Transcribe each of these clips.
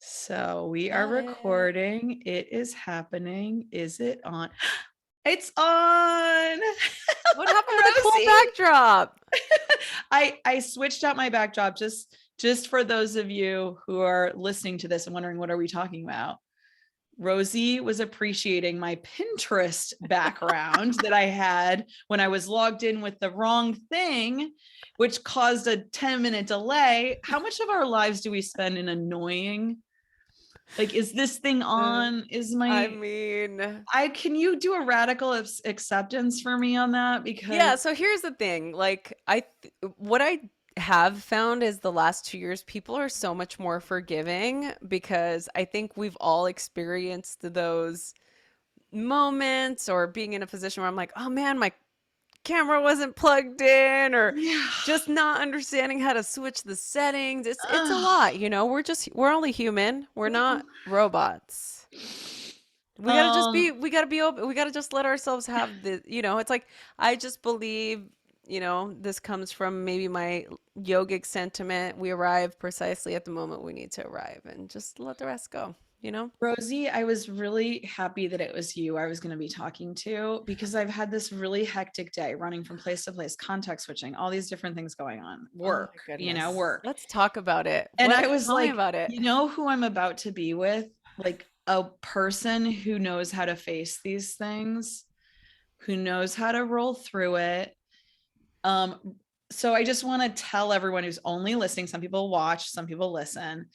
So we are Got it. recording. It is happening. Is it on? It's on. What happened to the cool Rosie. backdrop? I switched out my backdrop just for those of you who are listening to this and wondering what are we talking about. Rosie was appreciating my Pinterest background that I had when I was logged in with the wrong thing, which caused a 10-minute delay. How much of our lives do we spend in annoying, like, is this thing Uh, on? Is I my mean, I Can you do a radical acceptance for me on that? yeah, Because so here's the thing. What I have found is the last 2 years, people are so much more forgiving because I think we've all experienced those moments or being in a position where I'm like, oh man, my camera wasn't plugged in or yeah. just not understanding how to switch the settings. It's a Ugh. lot, we're only human. We're not robots. Um, We gotta be open. We gotta just let ourselves have it's like, I just believe, this comes from maybe my yogic sentiment. We arrive precisely at the moment we need to arrive and just let the rest go, you know? Rosie, I was really happy that it was you I was going to be talking to because I've had this really hectic day running from place to place, contact switching, all these different things going on, Oh my work, goodness. work. Let's talk about it. And I What? was Tell me like, about it. you know who I'm about to be with? Like a person who knows how to face these things, who knows how to roll through it. So I just want to tell everyone who's only listening, some people watch, some people listen.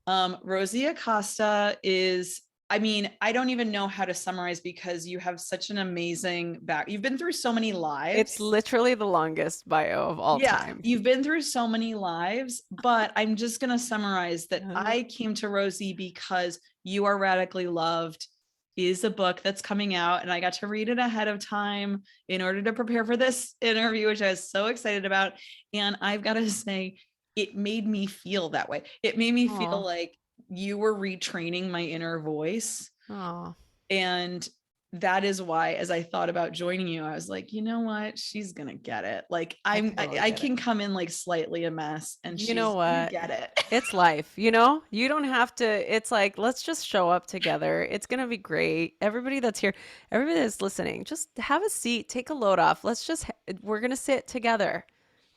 Rosie Acosta is, I mean, I don't even know how to summarize because you have such an amazing back. You've been through so many It's lives. literally the longest bio of all Yeah, time. you've been through so many lives, but I'm just going to summarize that Uh, I came to Rosie because You Are Radically Loved is a book that's coming out, and I got to read it ahead of time in order to prepare for this interview, which I was so excited about. And I've got to say, it made me feel that way. It made me feel oh, like you were retraining my inner voice. oh, And that is why, as I thought about joining you, I was like, you know what? She's gonna get it. Like I totally I get it. can come in like slightly a mess and You know she's gonna what? get it. It's life, you know? You don't have to, it's like, let's just show up together. It's going to be great. Everybody that's here, everybody that's listening, just have a seat, take a load off. We're going to sit together.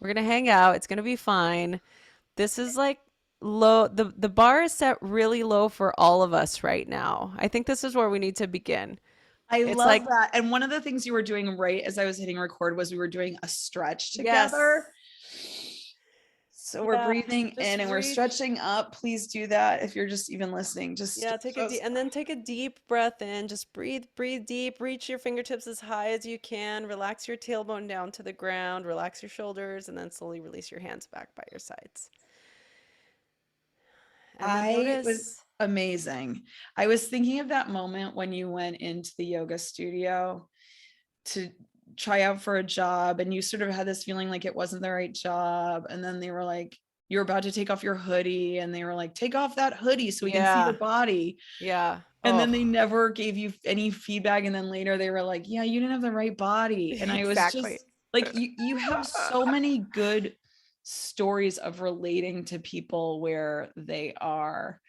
We're going to hang out. It's going to be fine. This is like low, the bar is set really low for all of us right now. I think this is where we need to begin. I It's love like, that. And one of the things you were doing right as I was hitting record was we were doing a stretch together. yes. So we're Yeah. breathing Just in and we're breathe. stretching up. Please do that if you're just even listening. Just Yeah, stretch those. and then take a deep breath in. Just breathe deep. Reach your fingertips as high as you can. Relax your tailbone down to the ground. Relax your shoulders, and then slowly release your hands back by your sides. And then I was notice. amazing. I was thinking of that moment when you went into the yoga studio to try out for a job and you sort of had this feeling like it wasn't the right job, and then they were like, you're about to take off your hoodie and they were like, take off that hoodie so we can see your Yeah, body, yeah. and then they Oh, never gave you any feedback, and then later they were like, yeah, you didn't have the right body, and I was exactly. just like, you have so many good stories of relating to people where they are.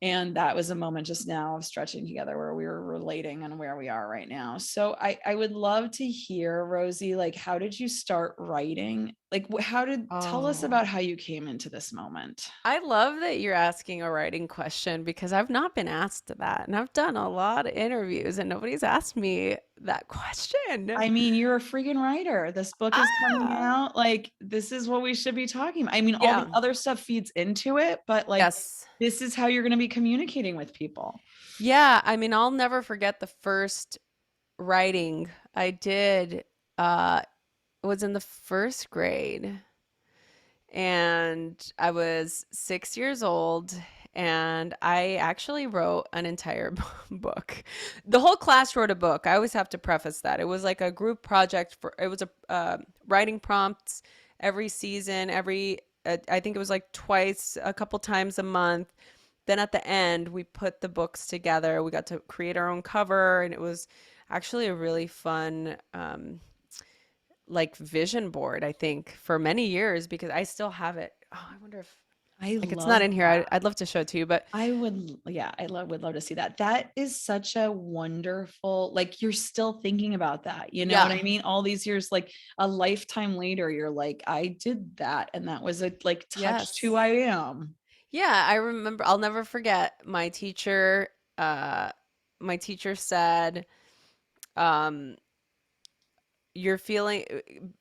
And that was a moment just now of stretching together where we were relating on where we are right now. So I would love to hear, Rosie, like, how did you start writing? Like, tell us Oh. about how you came into this moment. I love that you're asking a writing question because I've not been asked that. And I've done a lot of interviews and nobody's asked me that question. I mean, you're a freaking writer. This book is coming Ah, out. Like, this is what we should be talking about. I mean, all the yeah. other stuff feeds into it, but like, Yes. this is how you're going to be communicating with people. Yeah, I mean, I'll never forget the first writing I did. Was in the first grade, and I was 6 years old, and I actually wrote an entire book. The whole class wrote a book. I always have to preface that. It was like a group project for, it was a writing prompts every season, I think it was like twice, a couple times a month. Then at the end, we put the books together. We got to create our own cover, and it was actually a really fun, like vision board, I think, for many years because I still have it. Oh, I wonder if I Like it's not love in here. that. I'd love to show it to you, but I would, yeah, would love to see that. That is such a wonderful, like you're still thinking about that. You know what yeah. I mean? All these years, like a lifetime later, you're like, I did that. And that was a like touched who Yes. I am. Yeah, I remember, I'll never forget uh my teacher said, um, your feeling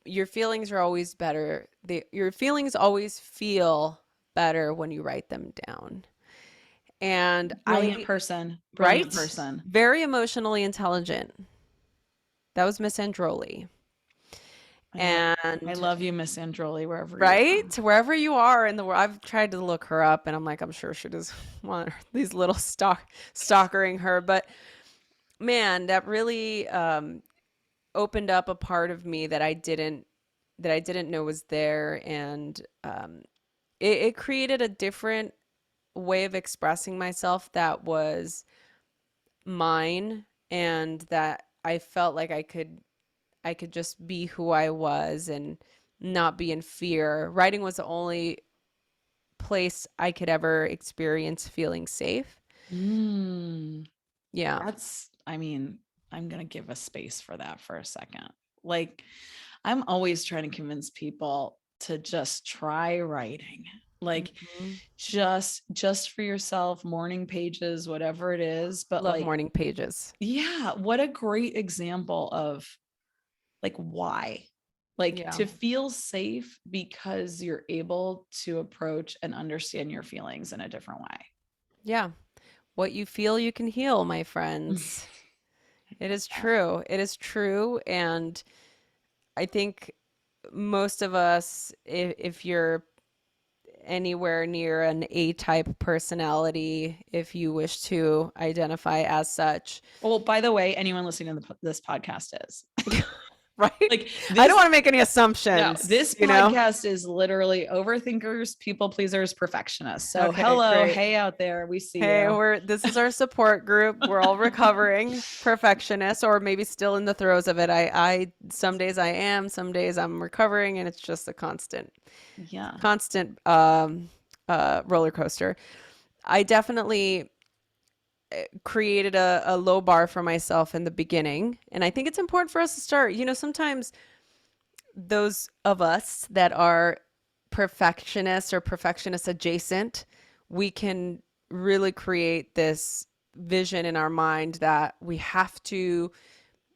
your feelings are always better. Your feelings always feel better when you write them down. And Brilliant person. Brilliant right? person. Very emotionally intelligent. That was Miss Androli. I love I And love you, Miss Androli, wherever you are. right, wherever you are in the world, I've tried to look her up, and I'm like, I'm sure she does want these little stalkering her, but man, that really opened up a part of me that I didn't know was there, and it created a different way of expressing myself that was mine, and that I felt like I could just be who I was and not be in fear. Writing was the only place I could ever experience feeling safe. Mm, Yeah. that's, I mean, I'm going to give a space for that for a second. Like, I'm always trying to convince people to just try writing. Like, Mhm. just for yourself, morning pages, whatever it is. But Love like, morning pages. yeah, what a great example of like why. Like Yeah. to feel safe because you're able to approach and understand your feelings in a different Yeah. What you feel, you can heal, my way. friends. I It love is that. true. It is true. And I think most of us, if you're anywhere near an A-type personality, if you wish to identify as such, Well, by the way, anyone listening to this podcast is right? like I don't this. want to make any No, assumptions, this you know? podcast is literally overthinkers, people pleasers, perfectionists. So Okay, hello, great. hey out there, we see Hey, you. this is our support group. We're all recovering perfectionists, or maybe still in the throes of it. Some days I am, some days I'm recovering, and it's just a Yeah. constant roller coaster. I definitely created a low bar for myself in the beginning, and I think it's important for us to start. You know, sometimes those of us that are perfectionists or perfectionist adjacent, we can really create this vision in our mind that we have to,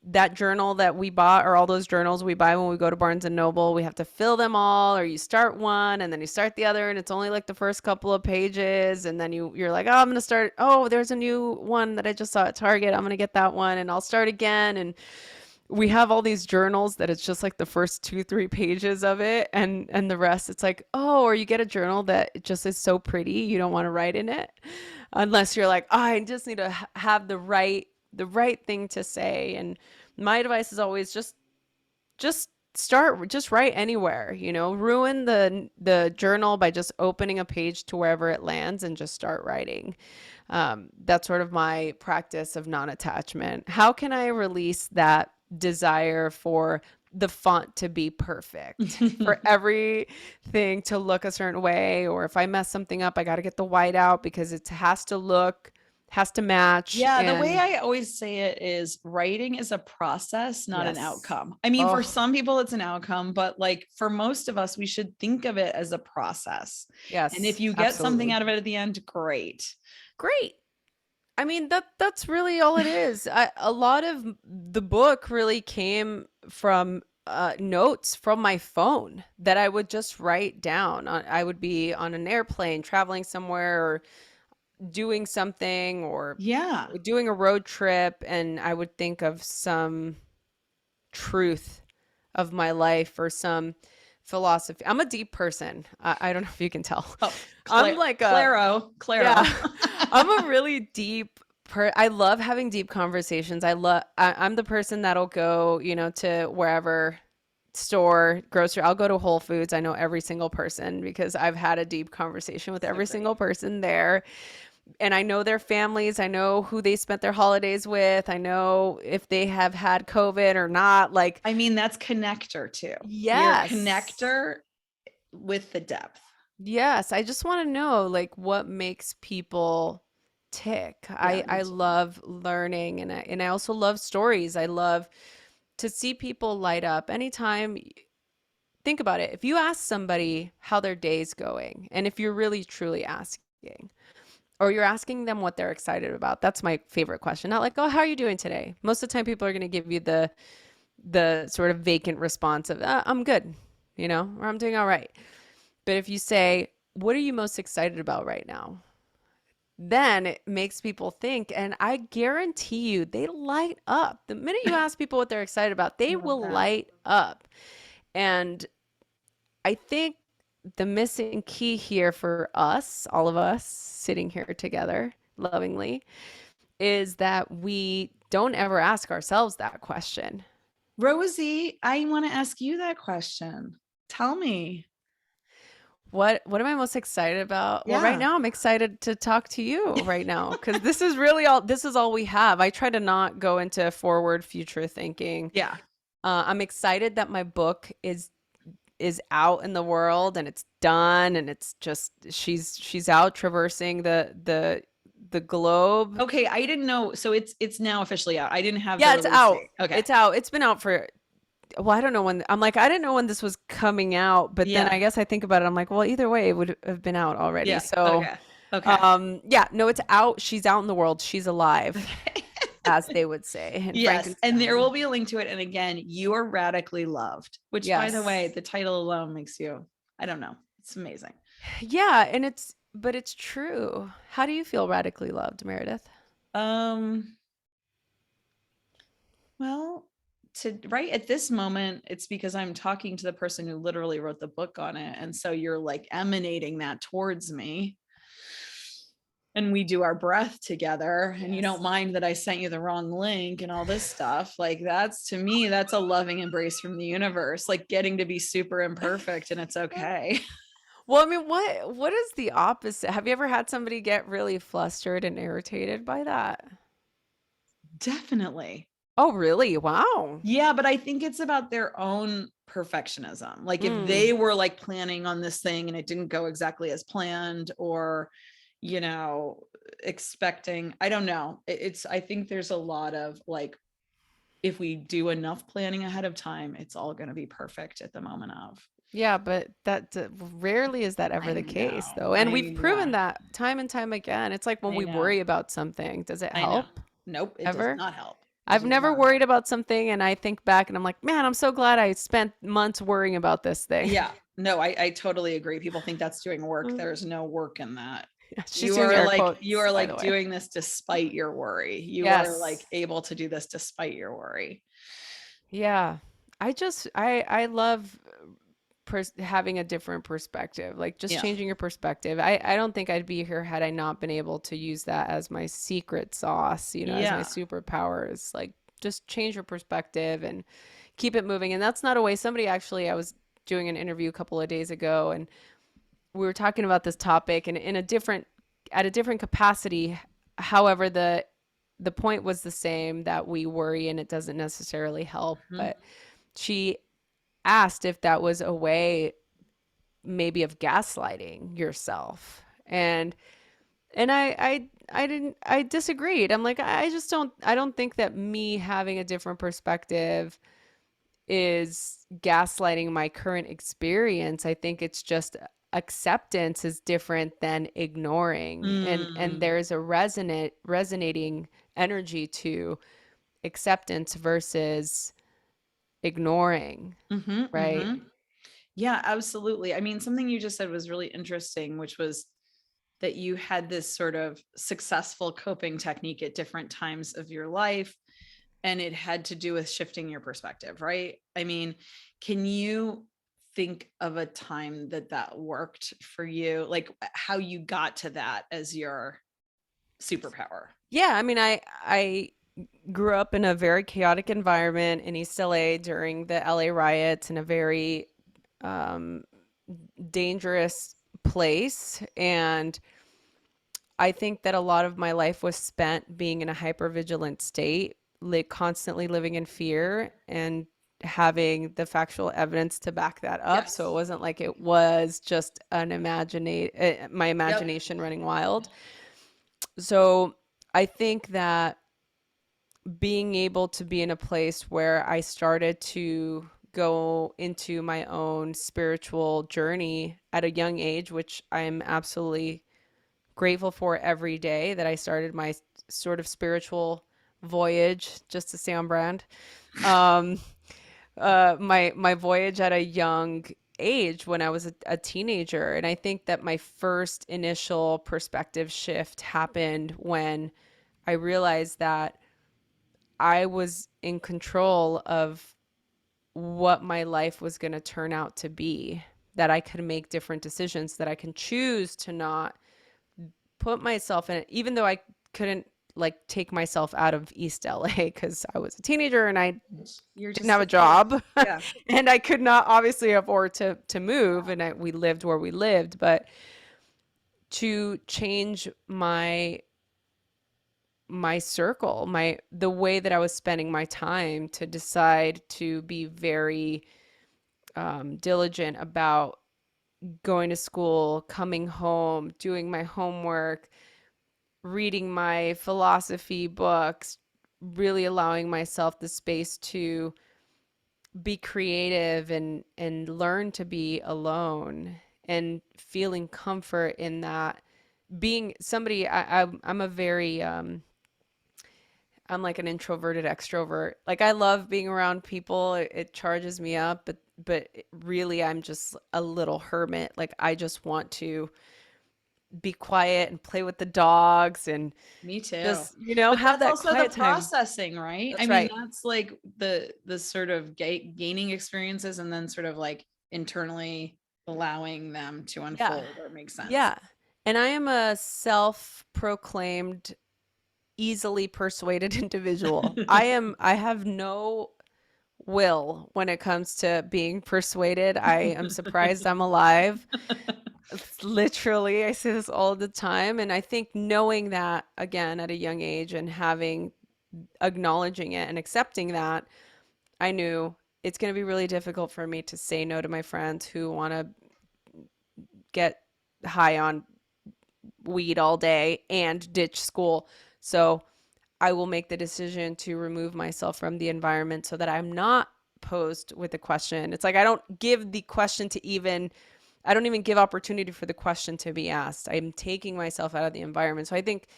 that journal that we bought, or all those journals we buy when we go to Barnes and Noble, we have to fill them all, or you start one and then you start the other and it's only like the first couple of pages, and then you're like, oh, I'm going to start, oh, there's a new one that I just saw at Target, I'm going to get that one and I'll start again. And we have all these journals that it's just like the first 2 3 pages of it, and the rest it's like, oh, or you get a journal that it just is so pretty you don't want to write in it, unless you're like, oh, I just need to have the right thing to say. And my advice is always just start, just write anywhere, you know, ruin the journal by just opening a page to wherever it lands and just start writing. That's sort of my practice of non-attachment. How can I release that desire for the font to be perfect, for everything to look a certain way, or if I mess something up, I got to get the white out because it has to match. Yeah, the way And I always say it is writing is a process, not an yes. outcome. I mean, for Oh, some people it's an outcome, but like for most of us, we should think of it as a process. And if yes, you get something absolutely. out of it at the end, great. Great. I mean, that's really all it is. A lot of the book really came from notes from my phone that I would just write down. I would be on an airplane, traveling somewhere, or doing something, or Yeah. doing a road trip, and I would think of some truth of my life or some philosophy. I'm a deep person. I don't know if you can tell. Oh, I'm like a Claro. yeah, I'm a really deep I love having deep conversations. I'm the person that'll go, you know, to wherever store, grocery. I'll go to Whole Foods. I know every single person because I've had a deep conversation with So every great. single person there. And I know their families. I know who they spent their holidays with. I know if they have had COVID or not. Like, I mean, that's connector too. You're yes. connector with the depth. Yes, I just want to know like what makes people tick. Yeah, I me too. love learning, and I also love stories. I love to see people light up. Anytime, think about it. If you ask somebody how their day's going, and if you're really truly asking, or you're asking them what they're excited about, that's my favorite question. Not like, "Oh, how are you doing today?" Most of the time people are going to give you the sort of vacant response of, "I'm good," or "I'm doing all right." But if you say, "What are you most excited about right now?" Then it makes people think, and I guarantee you they light up. The minute you ask people what they're excited about, they Love will that. light up. And I think the missing key here for us, all of us sitting here together lovingly, is that we don't ever ask ourselves that question. Rosie, I want to ask you that question. Tell me. What am I most excited about? Well, right Yeah. now I'm excited to talk to you right now because this is all we have. I try to not go into forward future thinking. Yeah. I'm excited that my book is out in the world and it's done, and it's just she's out traversing the globe. Okay, I didn't know. So it's now officially out. I didn't have the Yeah, it's release out. date. Okay. It's out. It's been out for, well, I don't know when. I'm like, I didn't know when this was coming out, but then Yeah. I guess I think about it. I'm like, well, either way, it would have been out already. Yeah. So, Okay. Okay. yeah, no, it's out. She's out in the world. She's alive, Okay. as they would say in Yes. And there Frankenstein. will be a link to it. And again, you are radically loved, which by the way, Yes. the title alone makes you, I don't know. It's amazing. Yeah, and but it's true. How do you feel radically loved, Meredith? Um, well, to right at this moment, it's because I'm talking to the person who literally wrote the book on it. And so you're like emanating that towards me. And we do our breath together, and you don't Yes. mind that I sent you the wrong link and all this stuff. Like, that's, to me, that's a loving embrace from the universe, like getting to be super imperfect and it's okay. Well, I mean, what is the opposite? Have you ever had somebody get really flustered and irritated by that? Definitely. Oh, really? Wow. Yeah, but I think it's about their own perfectionism. Like if Mm. they were like planning on this thing and it didn't go exactly as planned, or, you know, expecting, I don't know. It's, I think there's a lot of like, if we do enough planning ahead of time, it's all going to be perfect at the moment of. Yeah, but rarely is that I ever the case, know. though. And we've proven Yeah, that time and time again. It's like when I we know. worry about something, does it I know. help Nope, it does ever? not help. It I've does never not help. worried about something and I think back and I'm like, man, I'm so glad I spent months worrying about this thing. Yeah, no, I totally agree. People think that's doing work. Mm. There's no work in that. She's using air You quotes, are by the like way. doing this despite your worry. You are Yes. like able to do this despite your worry. Yeah. I love having a different perspective, like just Yeah. changing your perspective. I don't think I'd be here had I not been able to use that as my secret sauce, as my Yeah. superpowers. Like just change your perspective and keep it moving. And that's not a way. Somebody actually, I was doing an interview a couple of days ago and we were talking about this topic and at a different capacity. However, the point was the same, that we worry and it doesn't necessarily help. Mhm. But she asked if that was a way maybe of gaslighting yourself. And I disagreed. I'm like, I don't think that me having a different perspective is gaslighting my current experience. I think it's just acceptance is different than ignoring. And Mm. there's a resonating energy to acceptance versus ignoring, Mhm, right? mhm. Yeah, absolutely. I mean, something you just said was really interesting, which was that you had this sort of successful coping technique at different times of your life, and it had to do with shifting your perspective, right? I mean, can you think of a time that that worked for you, like how you got to that as your superpower? Yeah, I mean, I grew up in a very chaotic environment in East LA during the LA riots, in a very um, dangerous place. And I think that a lot of my life was spent being in a hypervigilant state, like constantly living in fear. And having the factual evidence to back that up. So it Yes. wasn't like it was just my Yep. imagination running wild. So I think that being able to be in a place where I started to go into my own spiritual journey at a young age, which I'm absolutely grateful for every day, that I started my sort of spiritual voyage, just to stay on brand. Um, my voyage at a young age when I was a teenager, and I think that my first initial perspective shift happened when I realized that I was in control of what my life was going to turn out to be, that I could make different decisions, that I can choose to not put myself in it, even though I couldn't like take myself out of East LA because I was a teenager and I You're didn't just have a a kid. job Yeah. and I could not obviously afford to move, and we lived where we lived, but to change my circle, the way that I was spending my time, to decide to be very diligent about going to school, coming home, doing my homework, reading my philosophy books, really allowing myself the space to be creative and learn to be alone, and feeling comfort in that. Being somebody, I'm a very I'm like an introverted extrovert. Like I love being around people. It charges me up, but really I'm just a little hermit. Like I just want to be quiet and play with the dogs and Me too. just, But have that's that also the quiet time. processing, right? I That's mean, right. that's like the sort of gaining experiences and then sort of like internally allowing them to Yeah. unfold or make sense. Yeah. And I am a self-proclaimed easily persuaded individual. I have no will when it comes to being persuaded. I am surprised I'm alive. It's literally, I say this all the time. And I think knowing that again at a young age and acknowledging it and accepting that, I knew it's going to be really difficult for me to say no to my friends who want to get high on weed all day and ditch school. So I will make the decision to remove myself from the environment so that I'm not posed with a question. It's like I don't even give opportunity for the question to be asked. I'm taking myself out of the environment. So I think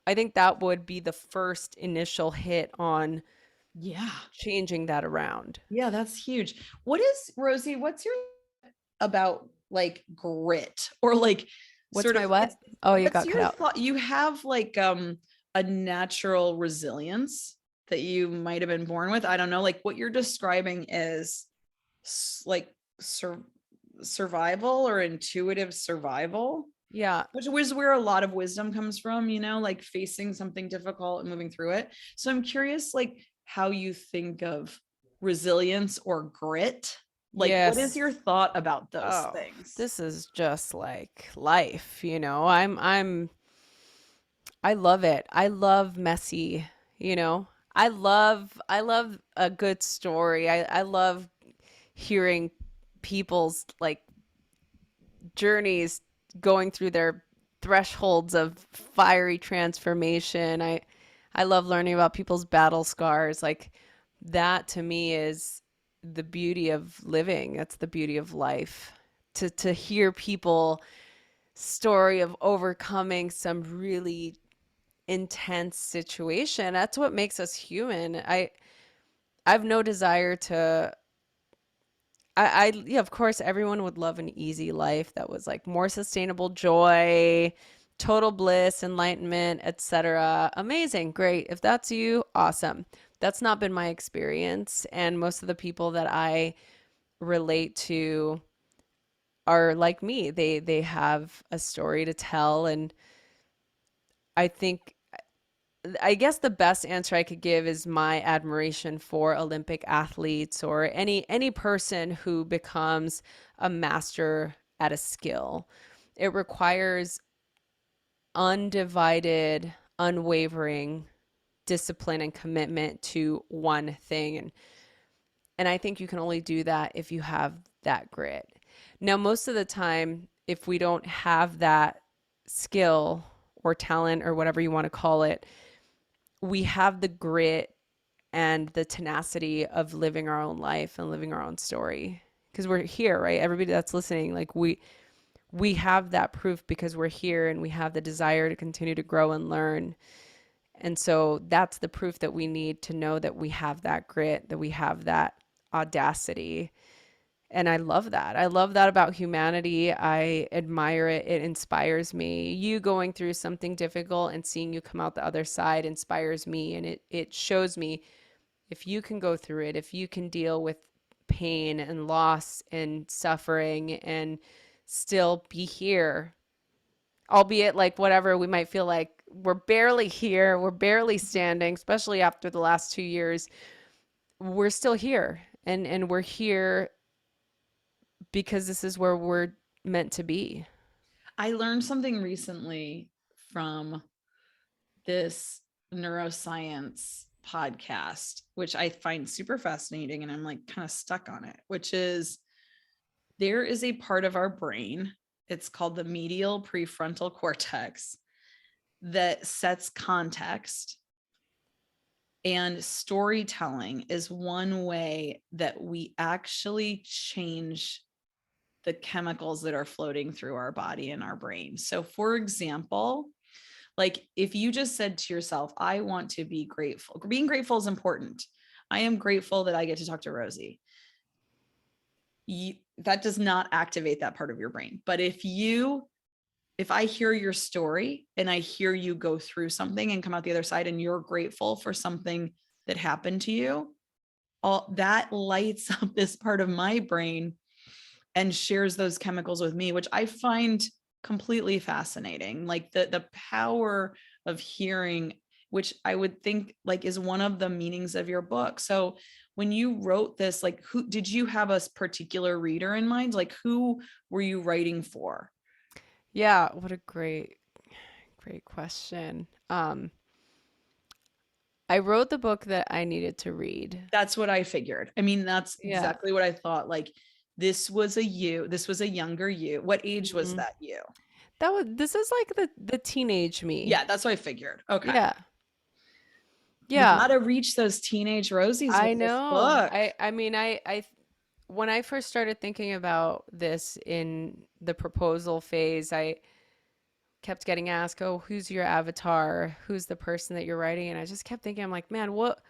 that would be the first initial hit on Yeah. changing that around. Yeah, that's huge. What is Rosie, what's your about like grit or like What's sort my of what? it's Oh, you what's got cut your out. thought? You have like a natural resilience that you might have been born with. I don't know, like what you're describing is like survival or intuitive survival, Yeah. which is where a lot of wisdom comes from, like facing something difficult and moving through it. So I'm curious, like, how you think of resilience or grit. Like, what is Yes. your thought about those Oh, things? this is just like life. I love it. I love messy, you know. I love a good story. I love hearing people's like journeys going through their thresholds of fiery transformation. I love learning about people's battle scars. Like that to me is the beauty of living. That's the beauty of life. To hear people story of overcoming some really intense situation. That's what makes us human. I have no desire to yeah, of course everyone would love an easy life that was like more sustainable joy, total bliss, enlightenment, etc. Amazing, great. If that's you, awesome. That's not been my experience, and most of the people that I relate to are like me. They have a story to tell, and I think I guess the best answer I could give is my admiration for Olympic athletes or any person who becomes a master at a skill. It requires undivided, unwavering discipline and commitment to one thing. And I think you can only do that if you have that grit. Now, most of the time, if we don't have that skill or talent or whatever you want to call it, we have the grit and the tenacity of living our own life and living our own story because we're here, right? Everybody that's listening, like we have that proof because we're here and we have the desire to continue to grow and learn. And so that's the proof that we need to know that we have that grit, that we have that audacity. And I love that. I love that about humanity. I admire it. It inspires me. You going through something difficult and seeing you come out the other side inspires me. And it shows me if you can go through it, if you can deal with pain and loss and suffering and still be here, albeit like whatever we might feel like we're barely here, we're barely standing, especially after the last 2 years, we're still here. And we're here because this is where we're meant to be. I learned something recently from this neuroscience podcast, which I find super fascinating. And I'm like kind of stuck on it, which is there is a part of our brain, it's called the medial prefrontal cortex, that sets context. And storytelling is one way that we actually change the chemicals that are floating through our body and our brain. So, for example, like if you just said to yourself, I want to be grateful, being grateful is important. I am grateful that I get to talk to Rosie. That does not activate that part of your brain. But if I hear your story and I hear you go through something and come out the other side and you're grateful for something that happened to you, all that lights up this part of my brain and shares those chemicals with me, which I find completely fascinating. Like the power of hearing, which I would think like is one of the meanings of your book. So when you wrote this, like who did you have a particular reader in mind? Like who were you writing for? Yeah, what a great question. I wrote the book that I needed to read. That's what I figured. I mean, that's Yeah. exactly what I thought. Like this was a younger you. What age was Mhm. that you? This is like the teenage me. Yeah, that's what I figured. Okay. Yeah. You Yeah. got to reach those teenage Rosies with I this know. book. I mean, I when I first started thinking about this in the proposal phase, I kept getting asked, "Oh, who's your avatar? Who's the person that you're writing?" And I just kept thinking, I'm like, "Man, what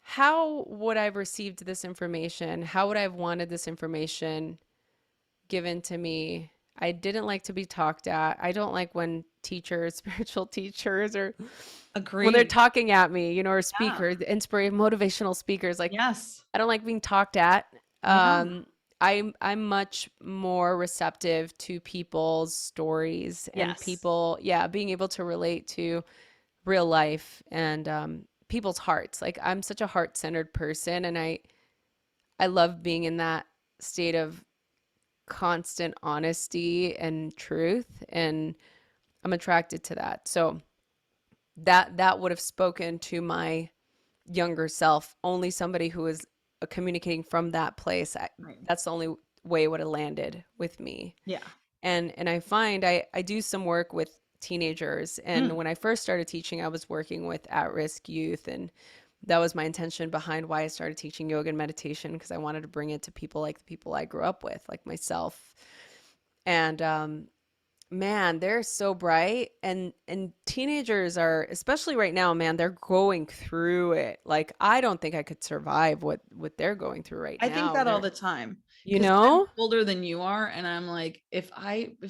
how would I have received this information? How would I have wanted this information given to me?" I didn't like to be talked at. I don't like when teachers, spiritual teachers, or when they're Agreed. talking at me, or Yeah. speakers, inspiration, motivational speakers. Like, Yes. I don't like being talked at. Yeah. I'm much more receptive to people's stories and Yes. people, yeah, being able to relate to real life and people's hearts. Like, I'm such a heart-centered person, and I love being in that state of constant honesty and truth, and I'm attracted to that. So that would have spoken to my younger self, only somebody who is communicating from that place. Right. That's the only way it would have landed with me. Yeah. And I find I do some work with teenagers. And Mm. when I first started teaching, I was working with at-risk youth, and that was my intention behind why I started teaching yoga and meditation, because I wanted to bring it to people like the people I grew up with, like myself. And man, they're so bright, and teenagers are, especially right now, man, they're going through it. Like, I don't think I could survive what they're going through right I think now. that all They're, the time you because I'm know? older than you are. And I'm like, if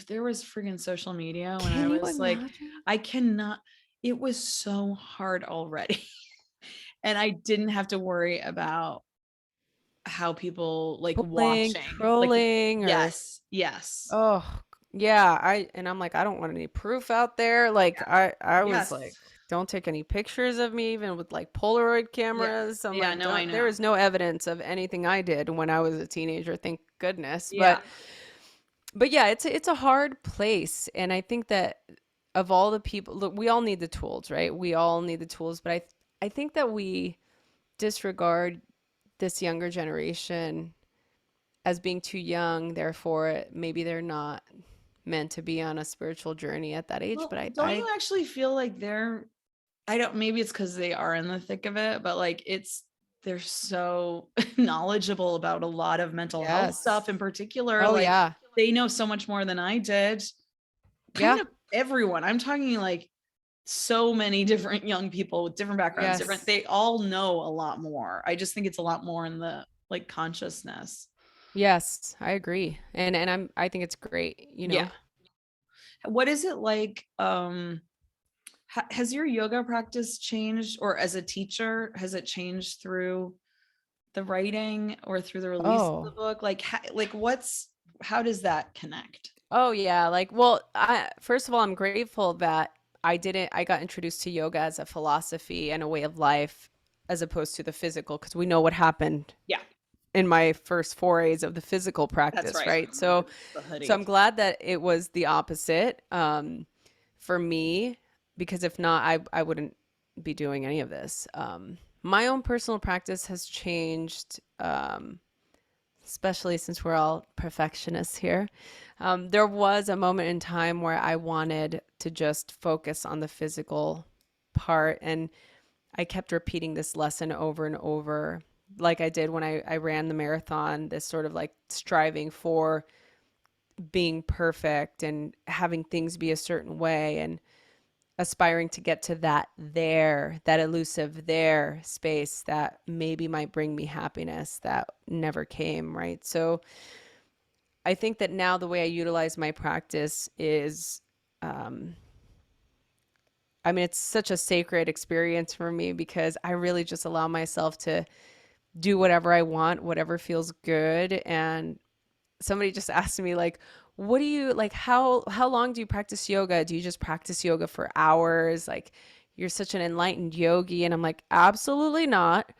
there was friggin' social media when I Can you was like, imagine? I cannot, it was so hard already. And I didn't have to worry about how people like Bullying, watching. Like, trolling, or yes, yes, oh, yeah, and I'm like, I don't want any proof out there. Like, I was like, yes, don't take any pictures of me, even with like Polaroid yeah, cameras. I'm yeah. like, No, I don't, there know. is no evidence of anything I did when I was a teenager, thank goodness. Yeah, But yeah, it's a hard place, and I think that of all the people, look, we all need the tools, right? We all need the tools, but I think that we disregard this younger generation as being too young, therefore maybe they're not meant to be on a spiritual journey at that age. Well, But don't you actually feel like I don't, maybe it's because they are in the thick of it, but like they're so knowledgeable about a lot of mental health yes. stuff in particular. Oh Like yeah. they know so much more than I did. Kind Yeah. of everyone. I'm talking like so many different young people with different backgrounds, Yes. they all know a lot more. I just think it's a lot more in the like consciousness. Yes, I agree. And I think it's great, you Yeah. know. What is it like? Has your yoga practice changed, or as a teacher, has it changed through the writing or through the release of the Oh. book? Like, how does that connect? Oh yeah, like well, I first of all, I'm grateful that I got introduced to yoga as a philosophy and a way of life as opposed to the physical because we know what happened Yeah, in my first forays of the physical that's practice, right. right? So The so hoodie. I'm glad that it was the opposite for me because if not, I wouldn't be doing any of this. My own personal practice has changed especially since we're all perfectionists here. There was a moment in time where I wanted to just focus on the physical part, and I kept repeating this lesson over and over, like I did when I ran the marathon, this sort of like striving for being perfect and having things be a certain way and aspiring to get to that elusive there space that maybe might bring me happiness that never came, right? So I think that now the way I utilize my practice is, um, I mean, it's such a sacred experience for me because I really just allow myself to do whatever I want, whatever feels good. And somebody just asked me like, what do you like, how long do you practice yoga? Do you just practice yoga for hours? Like you're such an enlightened yogi. And I'm like, absolutely not.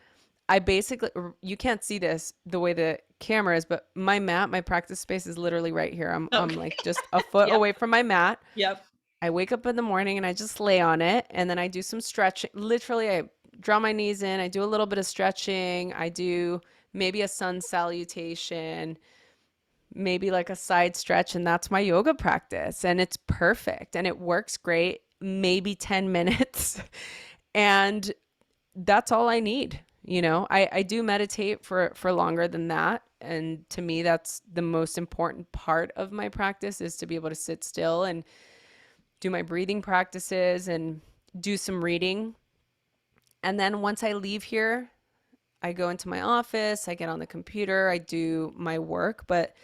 I basically, you can't see this the way the camera is, but my practice space is literally right here. I'm Okay. like just a foot Yep. away from my mat. Yep. I wake up in the morning and I just lay on it and then I do some stretching. Literally, I draw my knees in, I do a little bit of stretching, I do maybe a sun salutation, maybe like a side stretch, and that's my yoga practice. And it's perfect and it works great, maybe 10 minutes. And that's all I need. You know, I do meditate for longer than that. And to me, that's the most important part of my practice is to be able to sit still and do my breathing practices and do some reading. And then once I leave here, I go into my office, I get on the computer, I do my work, but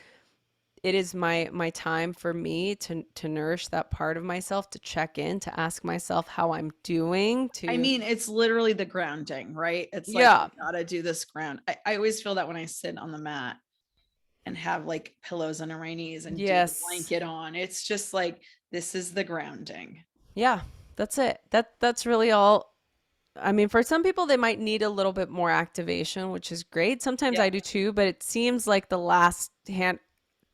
it is my time for me to nourish that part of myself, to check in, to ask myself how I'm doing, I to mean, it's literally the grounding, right? It's like, I yeah. gotta do this ground. I always feel that when I sit on the mat and have like pillows under my knees and do the Yes. blanket on, it's just like, this is the grounding. Yeah, that's it. That's really all. I mean, for some people, they might need a little bit more activation, which is great. Sometimes I Yep. do too, but it seems like the last hand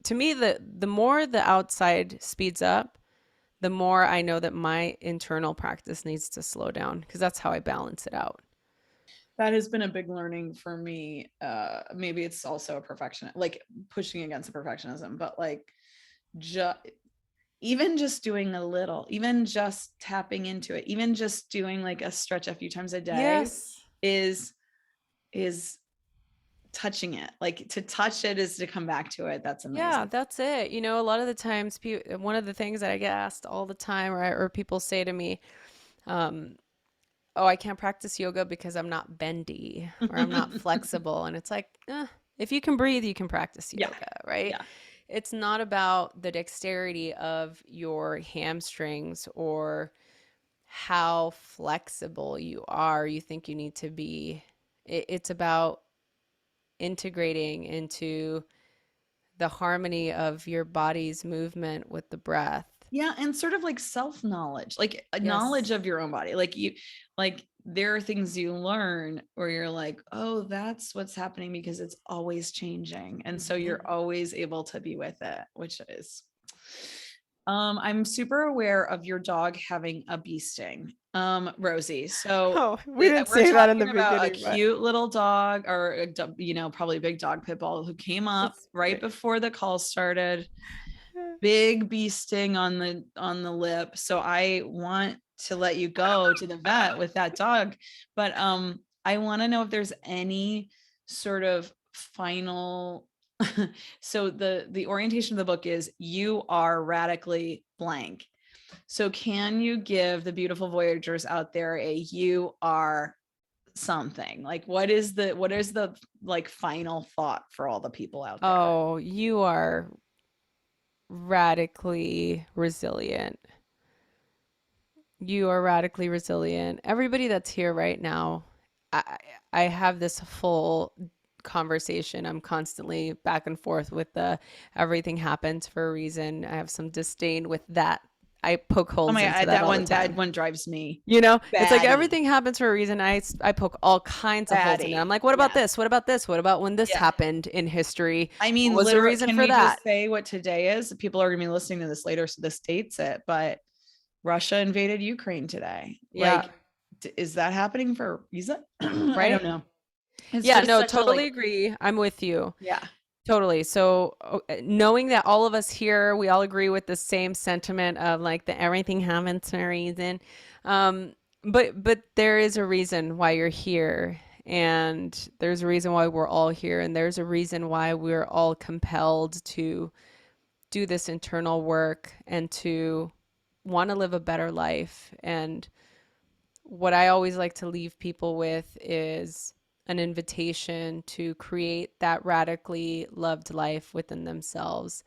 to me, the more the outside speeds up, the more I know that my internal practice needs to slow down because that's how I balance it out. That has been a big learning for me. Maybe it's also a perfection, like pushing against the perfectionism, but like just even just doing a little, even just tapping into it, even just doing like a stretch a few times a day Yes. is is touching it. Like to touch it is to come back to it. That's Yeah, amazing. that's it. You know, a lot of the times, one of the things that I get asked all the time, or people say to me, um, "Oh, I can't practice yoga because I'm not bendy or I'm not flexible." And it's like, if you can breathe, you can practice Yeah. yoga, right? Yeah. It's not about the dexterity of your hamstrings or how flexible you are, you think you need to be. It's about integrating into the harmony of your body's movement with the breath. Yeah, and sort of like self-knowledge, like a knowledge Yes. of your own body. Like there are things you learn where you're like, oh, that's what's happening because it's always changing. And so Hmm. you're always able to be with it, which is I'm super aware of your dog having a bee sting, Rosie. So Oh, we didn't we're say that in the talking about a beginning, but cute little dog, or probably a big dog pit bull who came up it's right big. before the call started. Big bee sting on the lip. So I want to let you go to the vet with that dog, but I want to know if there's any sort of final. So the orientation of the book is you are radically blank. So can you give the beautiful voyagers out there a you are something? Like what is the like final thought for all the people out there? Oh, you are radically resilient. You are radically resilient. Everybody that's here right now, I I have this full conversation. I'm constantly back and forth with the everything happens for a reason. I have some disdain with that. I poke Oh holes my into God, that that all the one that time. one drives me You know, it's like batty. everything happens for a reason. I poke all kinds of holes in it. I'm Batty. like, what about Yeah. this? What about this? What about when this Yeah. happened in history? I What mean, was the literally, reason can for we that? just say what today is? People are going to be listening to this later, so this dates it. But Russia invaded Ukraine today. Yeah, Like, is that happening for a reason? I don't right? know. It's Yeah, just no, such a totally like, agree. I'm with you. yeah. Totally. So knowing that all of us here, we all agree with the same sentiment of like the everything happens for a reason. Um, but there is a reason why you're here, and there's a reason why we're all here, and there's a reason why we're all compelled to do this internal work and to want to live a better life. And what I always like to leave people with is an invitation to create that radically loved life within themselves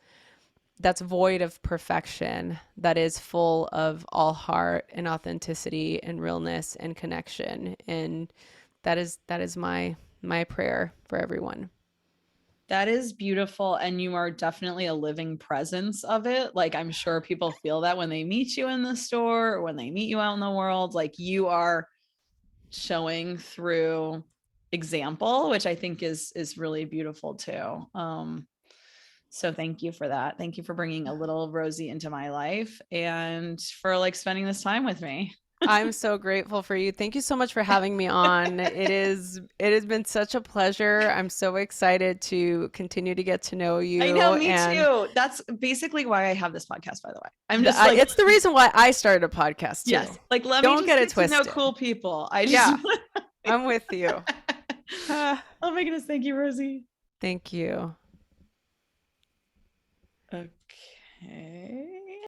that's void of perfection, that is full of all heart and authenticity and realness and connection. And that is my prayer for everyone. That is beautiful. And you are definitely a living presence of it. Like, I'm sure people feel that when they meet you in the store or when they meet you out in the world. Like, you are showing through example, which I think is really beautiful too. So thank you for that. Thank you for bringing a little Rosie into my life and for like spending this time with me. I'm so grateful for you. Thank you so much for having me on. It has been such a pleasure. I'm so excited to continue to get to know I know, you, me and too. That's basically why I have this podcast, by the way. I'm just like, it's the reason why I started a podcast too. yes, like let me Don't just get it get to know twisted. cool people. I just Yeah, I'm with you. Ah, Oh my goodness, thank you, Rosie. thank you. Okay.